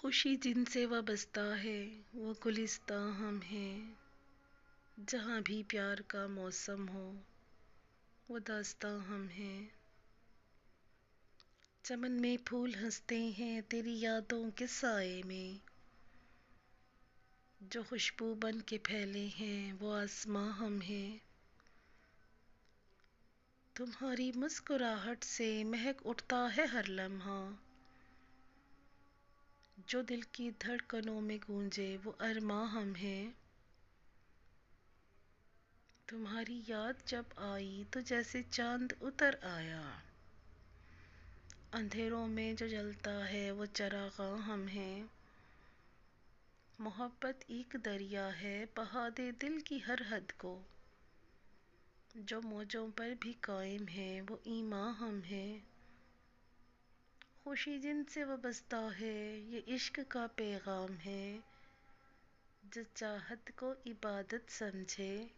खुशी जिनसे वाबस्ता है वो गुलिस्तां हम हैं। जहाँ भी प्यार का मौसम हो वो दास्तां हम हैं। चमन में फूल हंसते हैं तेरी यादों के साए में। जो खुशबू बन के फैले हैं वो आसमां हम हैं। तुम्हारी मुस्कुराहट से महक उठता है हर लम्हा। जो दिल की धड़कनों में गूंजे वो अरमां हम हैं। तुम्हारी याद जब आई तो जैसे चांद उतर आया। अंधेरों में जो जलता है वो चरागां हम हैं। मोहब्बत एक दरिया है बहा दे दिल की हर हद को। जो मौजों पर भी कायम है वो ईमां हम हैं। खुशी जिनसे वाबस्ता है ये इश्क का पैगाम है। जो चाहत को इबादत समझे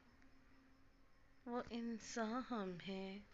वो इंसान हम हैं।